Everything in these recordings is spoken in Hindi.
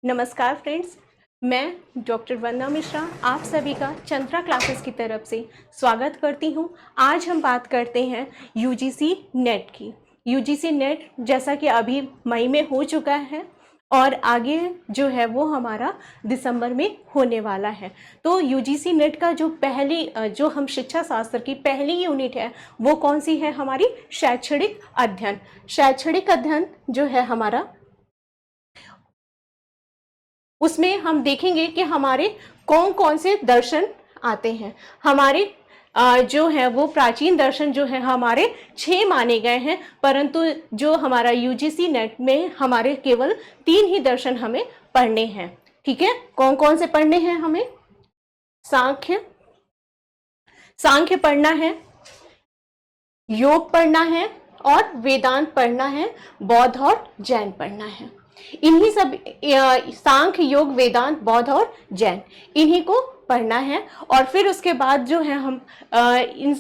नमस्कार फ्रेंड्स, मैं डॉक्टर वंदना मिश्रा आप सभी का चंद्रा क्लासेस की तरफ से स्वागत करती हूं। आज हम बात करते हैं यूजीसी नेट की। यूजीसी नेट जैसा कि अभी मई में हो चुका है और आगे जो है वो हमारा दिसंबर में होने वाला है। तो यूजीसी नेट का जो हम शिक्षा शास्त्र की पहली यूनिट है वो कौन सी है? हमारी शैक्षणिक अध्ययन। शैक्षणिक अध्ययन जो है हमारा, उसमें हम देखेंगे कि हमारे कौन कौन से दर्शन आते हैं। हमारे जो है वो प्राचीन दर्शन जो है हमारे 6 माने गए हैं, परंतु जो हमारा यूजीसी नेट में हमारे केवल 3 ही दर्शन हमें पढ़ने हैं। ठीक है, कौन कौन से पढ़ने हैं हमें? सांख्य पढ़ना है, योग पढ़ना है और वेदांत पढ़ना है, बौद्ध और जैन पढ़ना है। इन्हीं सब सांख्य, योग, वेदांत, बौद्ध और जैन, इन्हीं को पढ़ना है। और फिर उसके बाद जो है हम इन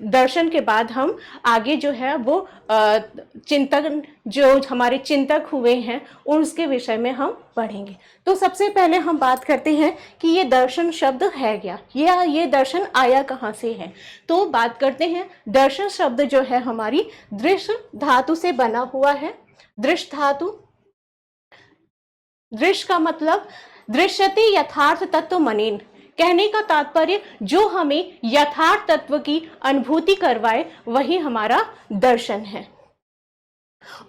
दर्शन के बाद हम आगे जो है वो चिंतन, जो हमारे चिंतक हुए हैं उसके विषय में हम पढ़ेंगे। तो सबसे पहले हम बात करते हैं कि ये दर्शन शब्द है क्या, ये दर्शन आया कहाँ से है। तो बात करते हैं, दर्शन शब्द जो है हमारी दृश्य धातु से बना हुआ है। दृश्य धातु, दृश्य का मतलब दृश्यते यथार्थ तत्व मनेन, कहने का तात्पर्य जो हमें यथार्थ तत्व की अनुभूति करवाए वही हमारा दर्शन है।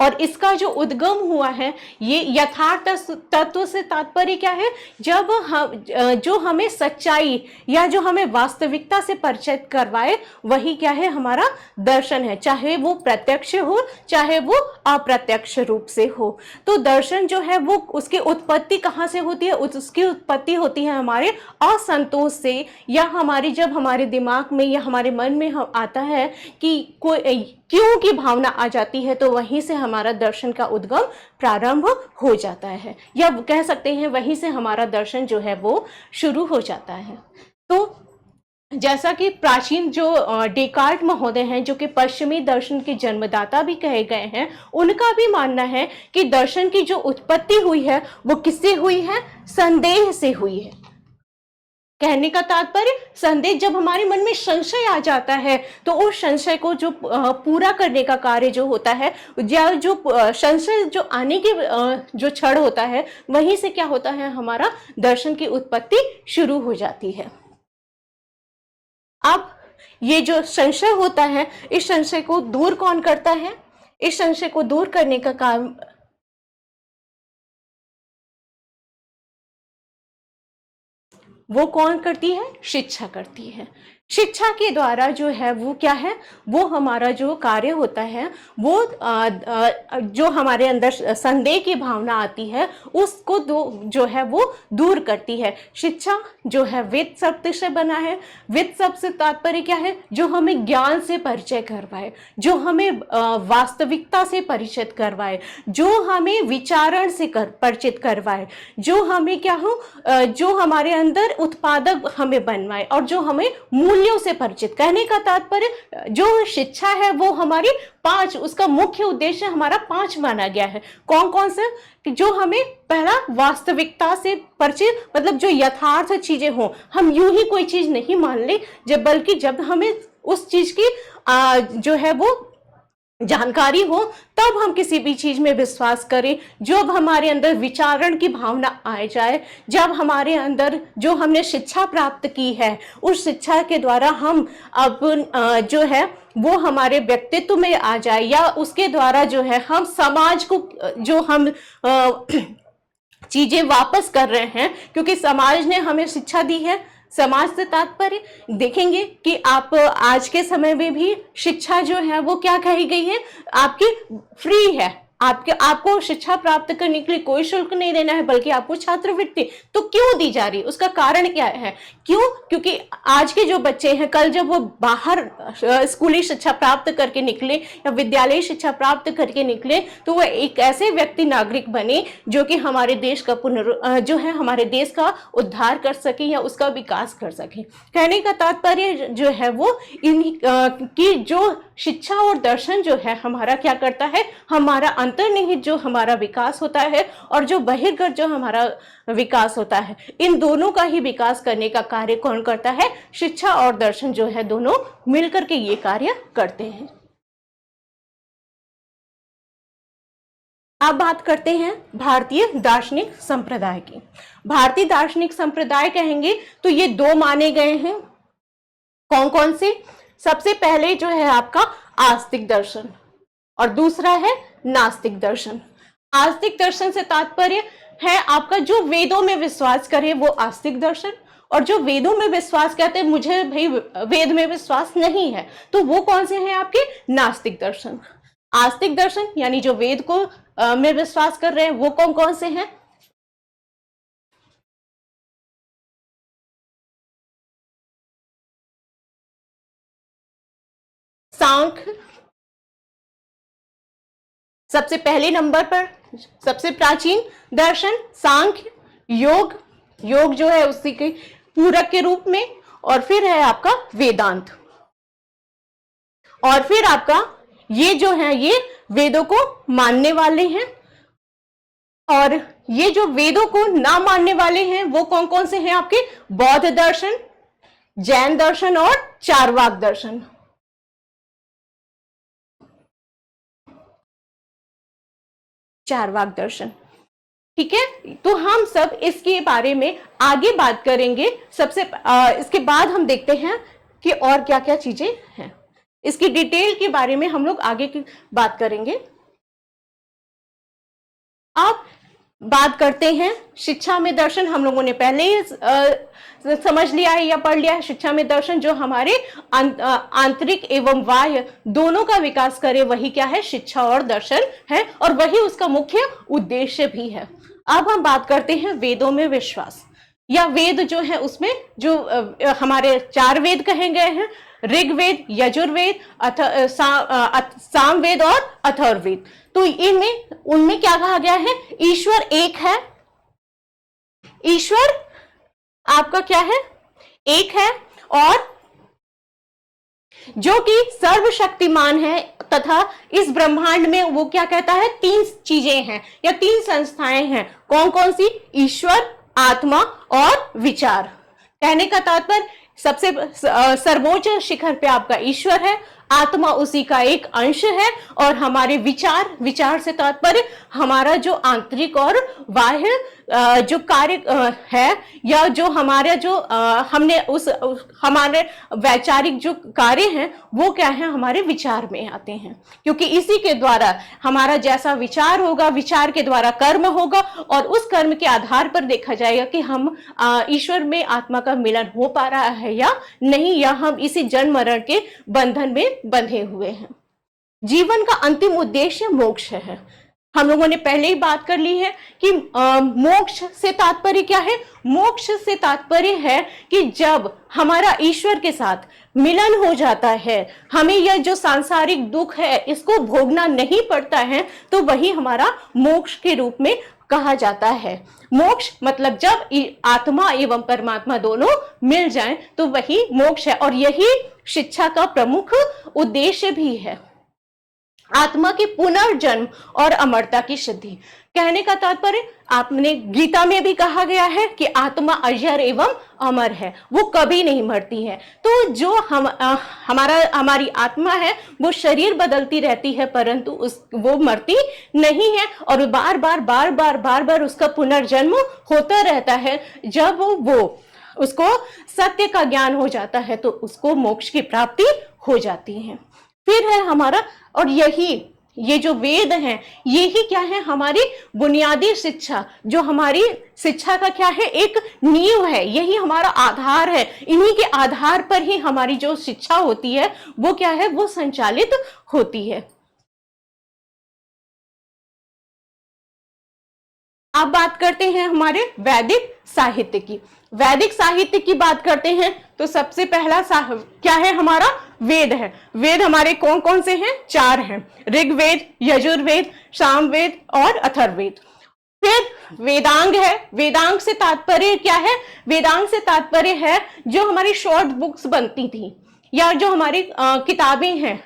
और इसका जो उद्गम हुआ है, ये यथार्थ तत्व से तात्पर्य क्या है? जब हम जो हमें सच्चाई या जो हमें वास्तविकता से परिचित करवाए वही क्या है? हमारा दर्शन है, चाहे वो प्रत्यक्ष हो चाहे वो अप्रत्यक्ष रूप से हो। तो दर्शन जो है वो उसकी उत्पत्ति कहाँ से होती है? उसकी उत्पत्ति होती है हमारे असंतोष से, या हमारी जब हमारे दिमाग में या हमारे मन में आता है कि कोई क्यों की भावना आ जाती है, तो वहीं से हमारा दर्शन का उद्गम प्रारंभ हो जाता है, या कह सकते हैं वहीं से हमारा दर्शन जो है वो शुरू हो जाता है। तो जैसा कि प्राचीन जो डेकार्ट महोदय हैं, जो कि पश्चिमी दर्शन के जन्मदाता भी कहे गए हैं, उनका भी मानना है कि दर्शन की जो उत्पत्ति हुई है वो किससे हुई है? संदेह से हुई है। कहने का तात्पर्य, संदेह, जब हमारे मन में संशय आ जाता है तो उस संशय को जो पूरा करने का कार्य जो होता है, या जो संशय जो आने के जो क्षण होता है, वहीं से क्या होता है? हमारा दर्शन की उत्पत्ति शुरू हो जाती है। अब ये जो संशय होता है, इस संशय को दूर कौन करता है? इस संशय को दूर करने का काम वो कौन करती है? शिक्षा करती है। शिक्षा के द्वारा जो है वो क्या है? वो हमारा जो कार्य होता है वो जो हमारे अंदर संदेह की भावना आती है उसको जो है वो दूर करती है। शिक्षा जो है वेद शब्द से बना है। वेद शब्द से तात्पर्य क्या है? जो हमें ज्ञान से परिचय करवाए, जो हमें वास्तविकता से परिचित करवाए, जो हमें विचारण से परिचित करवाए, जो हमें क्या हो, जो हमारे अंदर उत्पादक हमें बनवाए, और जो हमें मूल्यों से परिचित। कहने का तात्पर्य जो शिक्षा है वो हमारी 5, उसका मुख्य उद्देश्य हमारा 5 माना गया है। कौन कौन से? जो हमें पहला वास्तविकता से परिचित, मतलब जो यथार्थ चीजें हो, हम यूं ही कोई चीज नहीं मान ले, बल्कि जब हमें उस चीज की जो है वो जानकारी हो तब हम किसी भी चीज में विश्वास करें। जब हमारे अंदर विचारण की भावना आ जाए, जब हमारे अंदर जो हमने शिक्षा प्राप्त की है उस शिक्षा के द्वारा हम अब जो है वो हमारे व्यक्तित्व में आ जाए, या उसके द्वारा जो है हम समाज को जो हम चीजें वापस कर रहे हैं, क्योंकि समाज ने हमें शिक्षा दी है। समाज से तात्पर्य देखेंगे कि आप आज के समय में भी शिक्षा जो है वो क्या कही गई है? आपकी फ्री है। आपको शिक्षा प्राप्त करने के लिए कोई शुल्क नहीं देना है, बल्कि आपको छात्रवृत्ति। तो क्यों दी जा रही? उसका कारण क्या है? क्यों? क्योंकि आज के जो बच्चे हैं, कल जब वो बाहर स्कूली शिक्षा प्राप्त करके निकले या विद्यालय शिक्षा प्राप्त करके निकले, तो वह एक ऐसे व्यक्ति नागरिक बने जो कि हमारे देश का जो है हमारे देश का उद्धार कर सके या उसका विकास कर सके। कहने का तात्पर्य जो है वो की जो शिक्षा और दर्शन जो है हमारा क्या करता है? हमारा अंतर्निहित जो हमारा विकास होता है और जो बहिर्गत जो हमारा विकास होता है, इन दोनों का ही विकास करने का कार्य कौन करता है? शिक्षा और दर्शन जो है दोनों मिलकर के ये कार्य करते हैं। अब बात करते हैं भारतीय दार्शनिक संप्रदाय की। भारतीय दार्शनिक संप्रदाय कहेंगे तो ये दो माने गए हैं। कौन कौन से? सबसे पहले जो है आपका आस्तिक दर्शन और दूसरा है नास्तिक दर्शन। आस्तिक दर्शन से तात्पर्य है आपका जो वेदों में विश्वास करे वो आस्तिक दर्शन, और जो वेदों में विश्वास करते हैं मुझे भाई वेद में विश्वास नहीं है, तो वो कौन से हैं आपके? नास्तिक दर्शन। आस्तिक दर्शन यानी जो वेद को में विश्वास कर रहे हैं वो कौन कौन से हैं? सांख्य सबसे पहले नंबर पर, सबसे प्राचीन दर्शन सांख्य। योग, योग जो है उसी के पूरक के रूप में, और फिर है आपका वेदांत, और फिर आपका ये जो है ये वेदों को मानने वाले हैं, और ये जो वेदों को ना मानने वाले हैं वो कौन कौन से हैं आपके? बौद्ध दर्शन, जैन दर्शन और चारवाक दर्शन। चारवाक दर्शन, ठीक है। तो हम सब इसके बारे में आगे बात करेंगे। सबसे इसके बाद हम देखते हैं कि और क्या क्या चीजें हैं, इसकी डिटेल के बारे में हम लोग आगे की बात करेंगे। अब बात करते हैं शिक्षा में दर्शन। हम लोगों ने पहले ही समझ लिया है या पढ़ लिया है। शिक्षा में दर्शन जो हमारे आंतरिक एवं बाह्य दोनों का विकास करे वही क्या है? शिक्षा और दर्शन है, और वही उसका मुख्य उद्देश्य भी है। अब हम बात करते हैं वेदों में विश्वास, या वेद जो है उसमें जो हमारे 4 वेद कहे गए हैं, ऋग्वेद, यजुर्वेद, सामवेद और अथर्ववेद। तो इनमें उनमें क्या कहा गया है? ईश्वर एक है। ईश्वर आपका क्या है? एक है, और जो कि सर्वशक्तिमान है, तथा इस ब्रह्मांड में वो क्या कहता है? 3 चीजें हैं या 3 संस्थाएं हैं। कौन कौन सी? ईश्वर, आत्मा और विचार। कहने का तात्पर्य सबसे सर्वोच्च शिखर पे आपका ईश्वर है, आत्मा उसी का एक अंश है, और हमारे विचार, विचार से तात्पर्य हमारा जो आंतरिक और बाह्य जो कार्य है, या जो हमारे जो हमने हमारे वैचारिक जो कार्य हैं वो क्या है? हमारे विचार में आते हैं, क्योंकि इसी के द्वारा हमारा जैसा विचार होगा, विचार के द्वारा कर्म होगा, और उस कर्म के आधार पर देखा जाएगा कि हम ईश्वर में आत्मा का मिलन हो पा रहा है या नहीं, या हम इसी जन्म मरण के बंधन में बंधे हुए हैं। जीवन का अंतिम उद्देश्य मोक्ष है। हम लोगों ने पहले ही बात कर ली है कि मोक्ष से तात्पर्य क्या है? मोक्ष से तात्पर्य है कि जब हमारा ईश्वर के साथ मिलन हो जाता है, हमें यह जो सांसारिक दुख है इसको भोगना नहीं पड़ता है, तो वही हमारा मोक्ष के रूप में कहा जाता है। मोक्ष मतलब जब आत्मा एवं परमात्मा दोनों मिल जाएं तो वही मोक्ष है, और यही शिक्षा का प्रमुख उद्देश्य भी है। आत्मा के पुनर्जन्म और अमरता की सिद्धि। कहने का तात्पर्य आपने गीता में भी कहा गया है कि आत्मा अजर एवं अमर है, वो कभी नहीं मरती है। तो जो हमारी आत्मा है वो शरीर बदलती रहती है, परंतु वो मरती नहीं है, और बार बार उसका पुनर्जन्म होता रहता है। जब वो उसको सत्य का ज्ञान हो जाता है तो उसको मोक्ष की प्राप्ति हो जाती है। फिर है हमारा, और ये जो वेद हैं यही क्या है? हमारी बुनियादी शिक्षा, जो हमारी शिक्षा का क्या है? एक नींव है, यही हमारा आधार है। इन्हीं के आधार पर ही हमारी जो शिक्षा होती है वो क्या है? वो संचालित होती है। अब बात करते हैं हमारे वैदिक साहित्य की। वैदिक साहित्य की बात करते हैं तो सबसे पहला क्या है? हमारा वेद है। वेद हमारे कौन कौन से हैं? 4 हैं, ऋग्वेद, यजुर्वेद, सामवेद और अथर्ववेद। फिर वेदांग है। वेदांग से तात्पर्य क्या है? वेदांग से तात्पर्य है जो हमारी शॉर्ट बुक्स बनती थी या जो हमारी किताबें हैं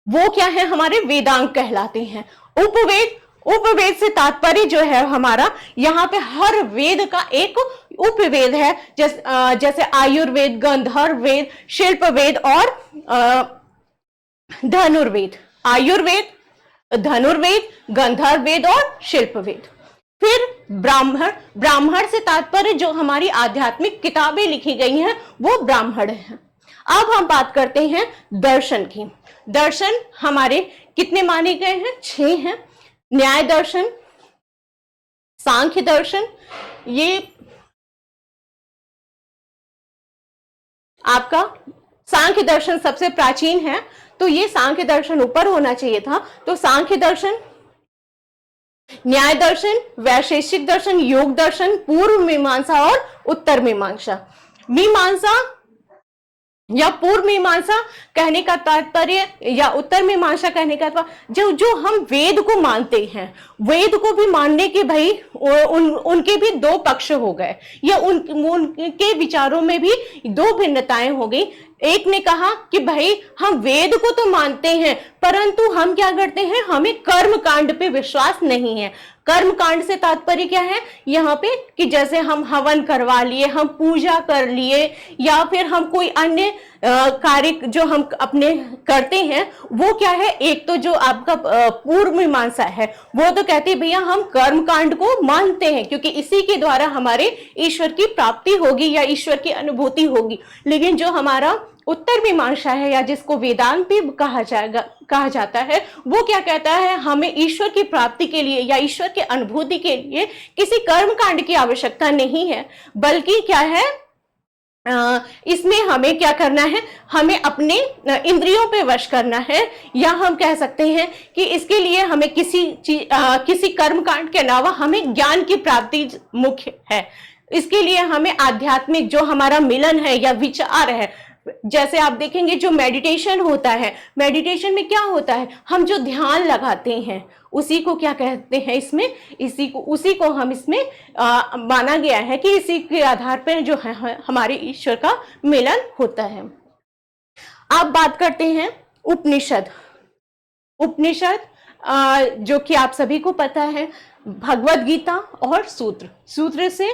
वो क्या है? हमारे वेदांग कहलाते हैं। उपवेद, उपवेद से तात्पर्य जो है हमारा, यहाँ पे हर वेद का एक उपवेद है, जैसे आयुर्वेद, गंधर्व वेद, शिल्प वेद और धनुर्वेद। आयुर्वेद, धनुर्वेद, गंधर्व वेद और शिल्प वेद। फिर ब्राह्मण, ब्राह्मण से तात्पर्य जो हमारी आध्यात्मिक किताबें लिखी गई हैं वो ब्राह्मण है। अब हम बात करते हैं दर्शन की। दर्शन हमारे कितने माने गए हैं? 6 हैं। न्याय दर्शन, सांख्य दर्शन, ये आपका सांख्य दर्शन सबसे प्राचीन है, तो ये सांख्य दर्शन ऊपर होना चाहिए था। तो सांख्य दर्शन, न्याय दर्शन, वैशेषिक दर्शन, योग दर्शन, पूर्व मीमांसा और उत्तर मीमांसा। मीमांसा या पूर्व मीमांसा कहने का तात्पर्य या उत्तर मीमांसा कहने का तात्पर्य जो हम वेद को मानते हैं, वेद को भी मानने के भाई उनके भी 2 पक्ष हो गए, या उनके विचारों में भी 2 भिन्नताएं हो गई। एक ने कहा कि भाई हम वेद को तो मानते हैं, परंतु हम क्या करते हैं, हमें कर्म कांड पे विश्वास नहीं है। कर्म कांड से तात्पर्य क्या है यहाँ पे, कि जैसे हम हवन करवा लिए, हम पूजा कर लिए, या फिर हम कोई अन्य कार्य जो हम अपने करते हैं, वो क्या है, एक तो जो आपका पूर्व मीमांसा है वो तो कहती है भैया हम कर्म कांड को मानते हैं, क्योंकि इसी के द्वारा हमारे ईश्वर की प्राप्ति होगी या ईश्वर की अनुभूति होगी। लेकिन जो हमारा उत्तर मीमांसा है, या जिसको वेदांत भी कहा जाता है, वो क्या कहता है, हमें ईश्वर की प्राप्ति के लिए या ईश्वर की अनुभूति के लिए किसी कर्म कांड की आवश्यकता नहीं है, बल्कि क्या है, इसमें हमें क्या करना है, हमें अपने इंद्रियों पे वश करना है, या हम कह सकते हैं कि इसके लिए हमें किसी कर्म कांड के अलावा हमें ज्ञान की प्राप्ति मुख्य है। इसके लिए हमें आध्यात्मिक जो हमारा मिलन है या विचार है, जैसे आप देखेंगे जो मेडिटेशन होता है, मेडिटेशन में क्या होता है, हम जो ध्यान लगाते हैं उसी को क्या कहते हैं, इसमें उसी को हम इसमें माना गया है कि इसी के आधार पर जो है हमारे ईश्वर का मिलन होता है। अब बात करते हैं उपनिषद। उपनिषद जो कि आप सभी को पता है, भगवद गीता और सूत्र से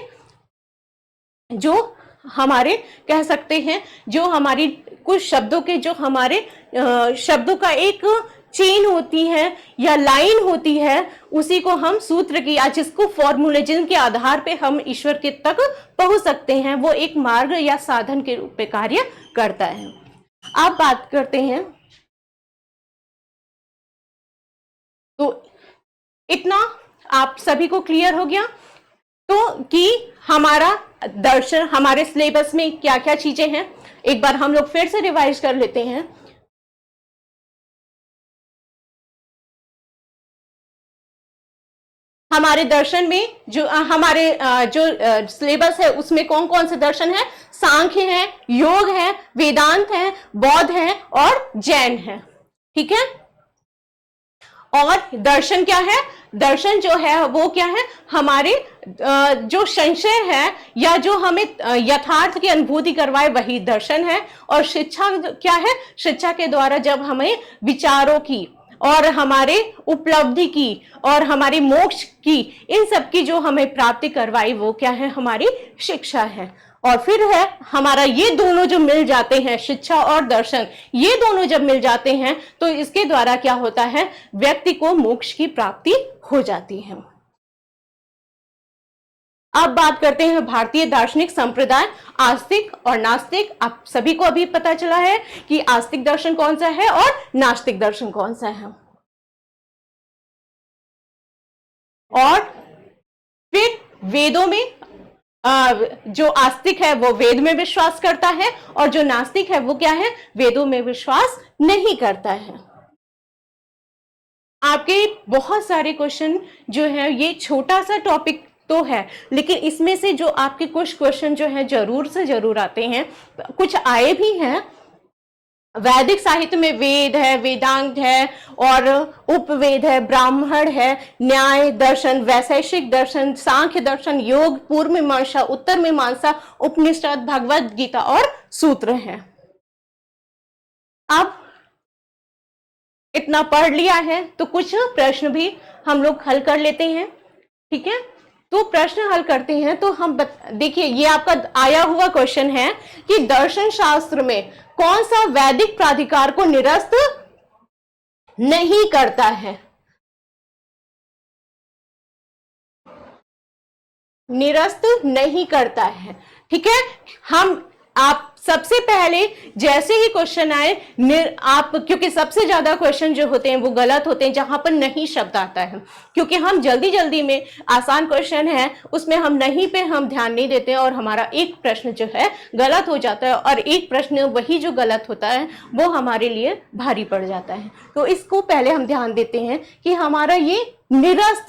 जो हमारे कह सकते हैं, जो हमारी कुछ शब्दों के जो हमारे शब्दों का एक चेन होती है या लाइन होती है, उसी को हम सूत्र की, या जिसको फॉर्मूले जिनके आधार पे हम ईश्वर के तक पहुंच सकते हैं, वो एक मार्ग या साधन के रूप में कार्य करता है। अब बात करते हैं, तो इतना आप सभी को क्लियर हो गया तो कि हमारा दर्शन, हमारे सिलेबस में क्या क्या चीजें हैं, एक बार हम लोग फिर से रिवाइज कर लेते हैं। हमारे दर्शन में जो हमारे जो सिलेबस है उसमें कौन कौन से दर्शन है, सांख्य है, योग है, वेदांत है, बौद्ध है और जैन है। ठीक है। और दर्शन क्या है, दर्शन जो है वो क्या है, हमारे जो संशय है या जो हमें यथार्थ की अनुभूति करवाए वही दर्शन है। और शिक्षा क्या है, शिक्षा के द्वारा जब हमें विचारों की और हमारे उपलब्धि की और हमारी मोक्ष की, इन सब की जो हमें प्राप्ति करवाई वो क्या है, हमारी शिक्षा है। और फिर है हमारा ये दोनों जो मिल जाते हैं, शिक्षा और दर्शन, ये दोनों जब मिल जाते हैं तो इसके द्वारा क्या होता है, व्यक्ति को मोक्ष की प्राप्ति हो जाती है। अब बात करते हैं भारतीय दार्शनिक संप्रदाय, आस्तिक और नास्तिक। आप सभी को अभी पता चला है कि आस्तिक दर्शन कौन सा है और नास्तिक दर्शन कौन सा है। और फिर वेदों में जो आस्तिक है वो वेद में विश्वास करता है और जो नास्तिक है वो क्या है, वेदों में विश्वास नहीं करता है। आपके बहुत सारे क्वेश्चन जो है, ये छोटा सा टॉपिक तो है, लेकिन इसमें से जो आपके कुछ क्वेश्चन जो है जरूर से जरूर आते हैं, कुछ आए भी हैं। वैदिक साहित्य में वेद है, वेदांत है और उपवेद है, ब्राह्मण है, न्याय दर्शन, वैशेषिक दर्शन, सांख्य दर्शन, योग, पूर्व मीमांसा, उत्तर मीमांसा, उपनिषद, भगवद गीता और सूत्र है। अब इतना पढ़ लिया है तो कुछ प्रश्न भी हम लोग हल कर लेते हैं। ठीक है, तो प्रश्न हल करते हैं। तो हम देखिए, ये आपका आया हुआ क्वेश्चन है कि दर्शन शास्त्र में कौन सा वैदिक प्राधिकार को निरस्त नहीं करता है? निरस्त नहीं करता है। ठीक है, आप सबसे पहले जैसे ही क्वेश्चन आए, आप, क्योंकि सबसे ज्यादा क्वेश्चन जो होते हैं वो गलत होते हैं जहां पर नहीं शब्द आता है, क्योंकि हम जल्दी जल्दी में आसान क्वेश्चन है उसमें हम नहीं पे हम ध्यान नहीं देते और हमारा एक प्रश्न जो है गलत हो जाता है, और एक प्रश्न वही जो गलत होता है वो हमारे लिए भारी पड़ जाता है। तो इसको पहले हम ध्यान देते हैं कि हमारा ये निरस्त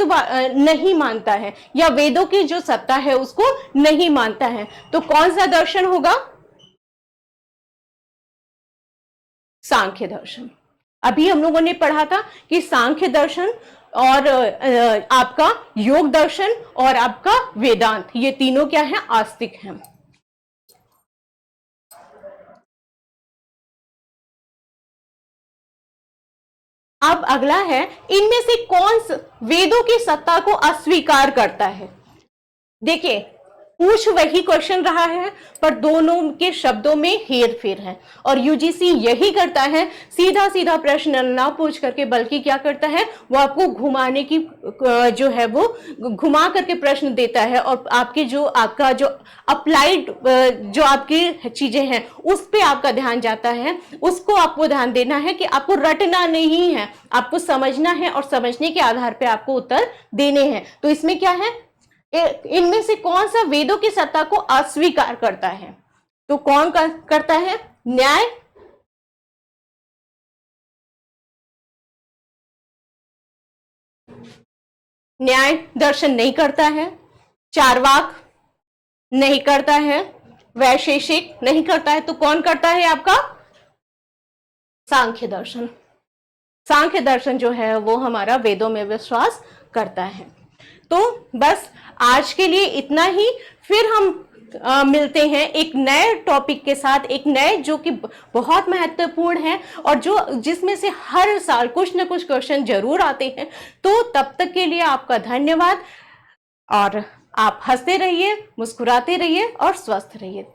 नहीं मानता है या वेदों की जो सत्ता है उसको नहीं मानता है। तो कौन सा दर्शन होगा? सांख्य दर्शन। अभी हम लोगों ने पढ़ा था कि सांख्य दर्शन और आपका योग दर्शन और आपका वेदांत, ये तीनों क्या है? आस्तिक हैं। अब अगला है, इनमें से कौन वेदों की सत्ता को अस्वीकार करता है? देखिए, पूछ वही क्वेश्चन रहा है पर दोनों के शब्दों में हेर फेर है, और यूजीसी यही करता है, सीधा सीधा प्रश्न ना पूछ करके बल्कि क्या करता है, वो आपको घुमाने की जो है वो घुमा करके प्रश्न देता है, और आपका जो अप्लाइड जो आपकी चीजें हैं उस पे आपका ध्यान जाता है। उसको आपको ध्यान देना है कि आपको रटना नहीं है, आपको समझना है और समझने के आधार पे आपको उत्तर देने हैं। तो इसमें क्या है, इनमें से कौन सा वेदों की सत्ता को अस्वीकार करता है? तो कौन करता है? न्याय, न्याय दर्शन नहीं करता है, चारवाक नहीं करता है, वैशेषिक नहीं करता है, तो कौन करता है आपका? सांख्य दर्शन। सांख्य दर्शन जो है वो हमारा वेदों में विश्वास करता है। तो बस आज के लिए इतना ही, फिर हम मिलते हैं एक नए टॉपिक के साथ, एक नए जो कि बहुत महत्वपूर्ण है और जो जिसमें से हर साल कुछ न कुछ क्वेश्चन जरूर आते हैं। तो तब तक के लिए आपका धन्यवाद, और आप हंसते रहिए, मुस्कुराते रहिए और स्वस्थ रहिए।